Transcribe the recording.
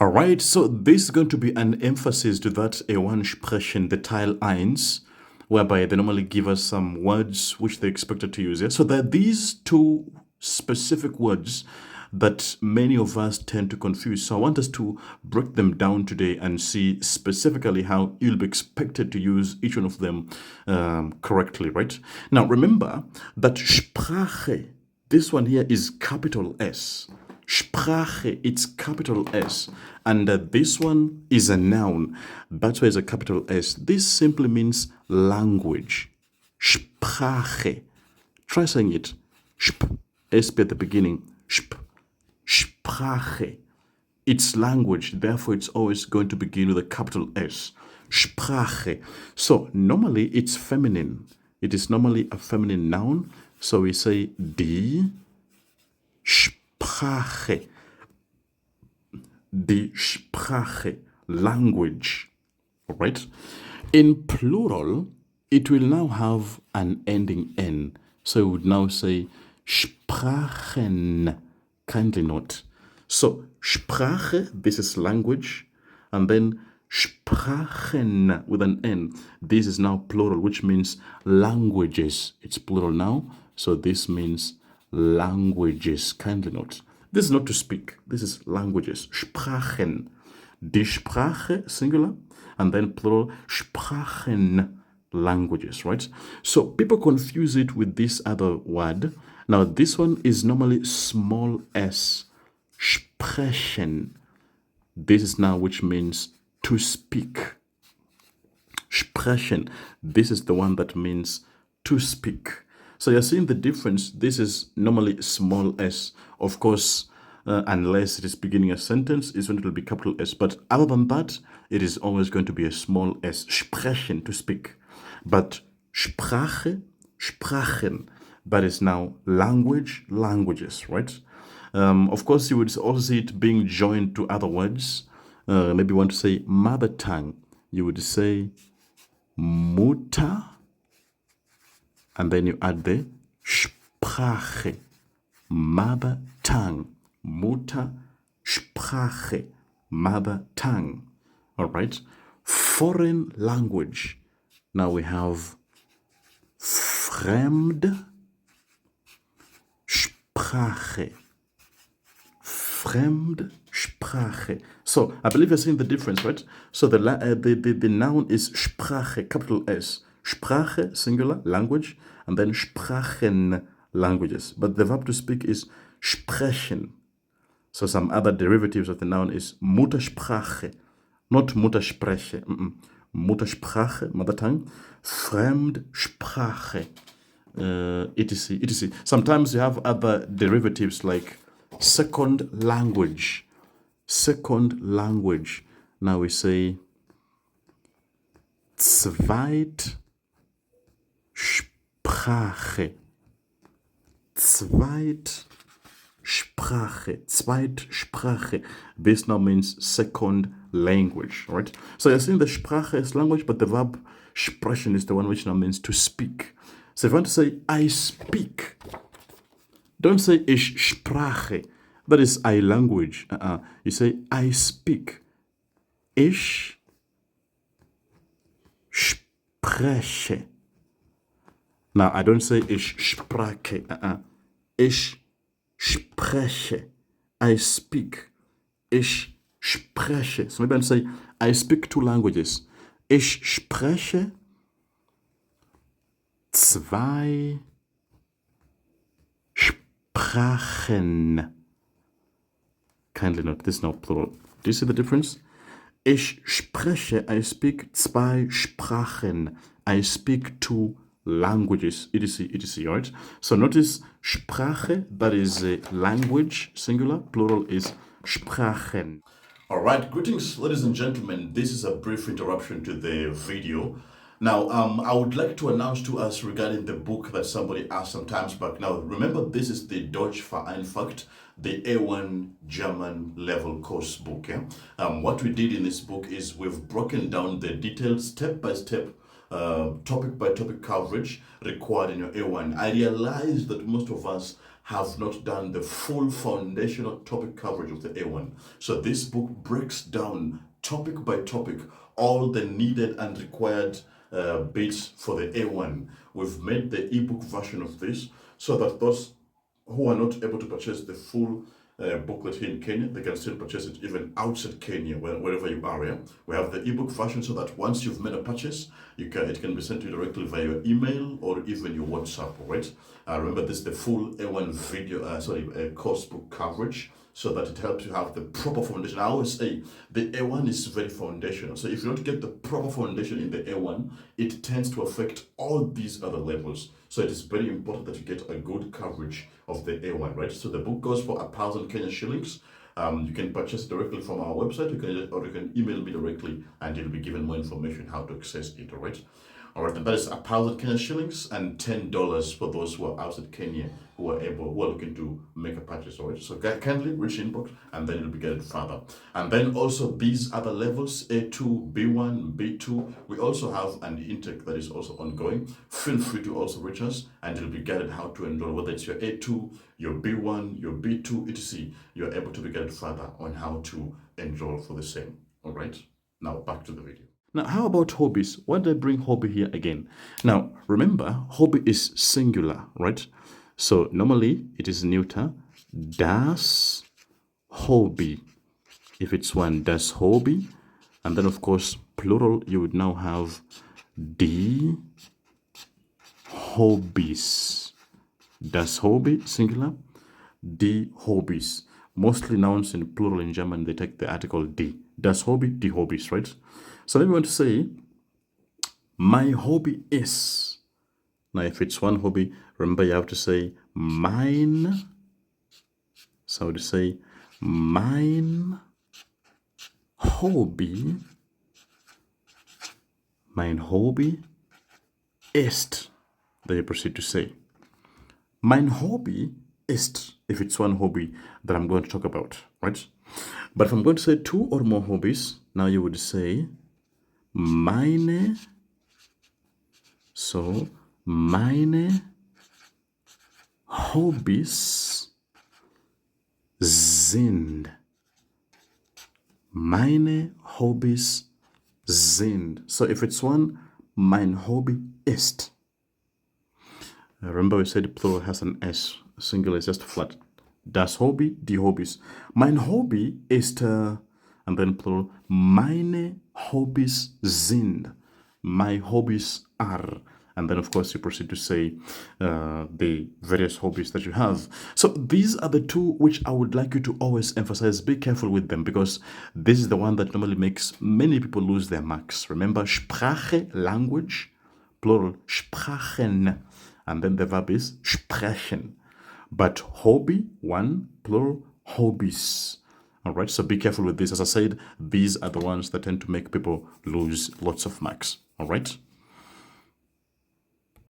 All right, so this is going to be an emphasis to that A1 Sprechen, the Teil 1, whereby they normally give us some words which they're expected to use. Yeah? So there are these two specific words that many of us tend to confuse. So I want us to break them down today and see specifically how you'll be expected to use each one of them correctly, right? Now remember that Sprache, this one here is capital S. Sprache, it's capital S. And this one is a noun. That's why it's a capital S. This simply means language. Sprache. Try saying it. Sp. SP at the beginning. Sp. Sprache. It's language. Therefore, it's always going to begin with a capital S. Sprache. So normally it's feminine. It is normally a feminine noun. So we say die Sprache. Die Sprache, language. All right. In plural, it will now have an ending N. So we would now say Sprachen. Kindly note. So Sprache, this is language, and then Sprachen with an N. This is now plural, which means languages. It's plural now, so this means languages. Kindly note. This is not to speak. This is languages. Sprachen. Die Sprache, singular, and then plural, Sprachen, languages, right? So people confuse it with this other word. Now, this one is normally small s, Sprechen. This is now which means to speak. Sprechen. This is the one that means to speak. So you're seeing the difference. This is normally small s. Of course, unless it is beginning a sentence, is when it will be capital S. But other than that, it is always going to be a small s. Sprechen, to speak. But Sprache, Sprachen, that is now language, languages, right? Of course, you would also see it being joined to other words. Maybe you want to say mother tongue. You would say Mutter, and then you add the Sprache, mother tongue. Mutter, Sprache, mother tongue. All right. Foreign language. Now we have Fremd Sprache. Fremdsprache. So I believe you're seeing the difference, right? So the noun is Sprache, capital S. Sprache, singular, language, and then Sprachen, languages. But the verb to speak is sprechen. So some other derivatives of the noun is Muttersprache, not Mutterspreche. Muttersprache, mother tongue, Fremdsprache, etc., etc. Sometimes you have other derivatives like second language. Second language. Now we say Zweitsprache. Zweitsprache. This now means second language, right? So you're seeing the Sprache is language, but the verb sprechen is the one which now means to speak. So if you want to say, I speak, don't say, ich sprache. That is I language. You say, I speak. Ich spreche. Now, I don't say, ich sprache. Ich spreche. I speak. Ich spreche. So maybe I'll say, I speak two languages. Ich spreche zwei Sprachen. Kindly note, this is not plural. Do you see the difference? Ich spreche, I speak zwei Sprachen. I speak two languages, etc., etc., right? So notice Sprache, that is a language, singular, plural is Sprachen. All right, greetings, ladies and gentlemen. This is a brief interruption to the video. Now, I would like to announce to us regarding the book that somebody asked some times back. Now, remember, this is the Deutsch Vereinfacht, the A1 German level course book. Yeah? What we did in this book is we've broken down the detailed step-by-step topic by topic coverage required in your A1. I realized that most of us have not done the full foundational topic coverage of the A1. So this book breaks down topic by topic all the needed and required bits for the A1. We've made the ebook version of this so that those who are not able to purchase the full booklet here in Kenya, they can still purchase it even outside Kenya, wherever you are. Yeah? We have the ebook version so that once you've made a purchase, it can be sent to you directly via your email or even your WhatsApp. Right? Remember, this is the full A1 video, course book coverage, so that it helps you have the proper foundation. I always say the A1 is very foundational. So if you don't get the proper foundation in the A1, it tends to affect all these other levels. So it is very important that you get a good coverage of the A1, right? So the book goes for 1,000 Kenya shillings. You can purchase it directly from our website, or you can email me directly and you'll be given more information how to access it, all right? All right, and that is 1,000 Kenya shillings and $10 for those who are outside Kenya who are looking to make a purchase. All right, so kindly reach inbox and then you'll be getting further. And then also these other levels, A2, B1, B2, we also have an intake that is also ongoing. Feel free to also reach us and you'll be guided how to enroll, whether it's your A2, your B1, your B2, etc. You're able to be guided further on how to enroll for the same. All right, now back to the video. Now, how about hobbies? Why did I bring hobby here again? Now, remember, hobby is singular, right? So normally it is neuter. Das Hobby. If it's one, das Hobby. And then, of course, plural, you would now have die Hobbys. Das Hobby, singular. Die Hobbys. Mostly nouns in plural in German, they take the article die. Das Hobby, die Hobbys, right? So then we want to say, my hobby is. Now, if it's one hobby, remember you have to say mine. So to say, mein Hobby ist. Then you proceed to say, mein Hobby ist, if it's one hobby that I'm going to talk about, right? But if I'm going to say two or more hobbies, now you would say, meine Hobbys sind. Meine Hobbys sind. So if it's one, mein Hobby ist. Remember we said plural has an S. Singular is just flat. Das Hobby, die Hobbys. Mein Hobby ist, and then plural, meine Hobbys sind. My hobbies are. And then, of course, you proceed to say the various hobbies that you have. So these are the two which I would like you to always emphasize. Be careful with them because this is the one that normally makes many people lose their marks. Remember, Sprache, language, plural, Sprachen. And then the verb is sprechen. But hobby, one, plural, hobbies. All right, so be careful with this. As I said, these are the ones that tend to make people lose lots of marks. All right.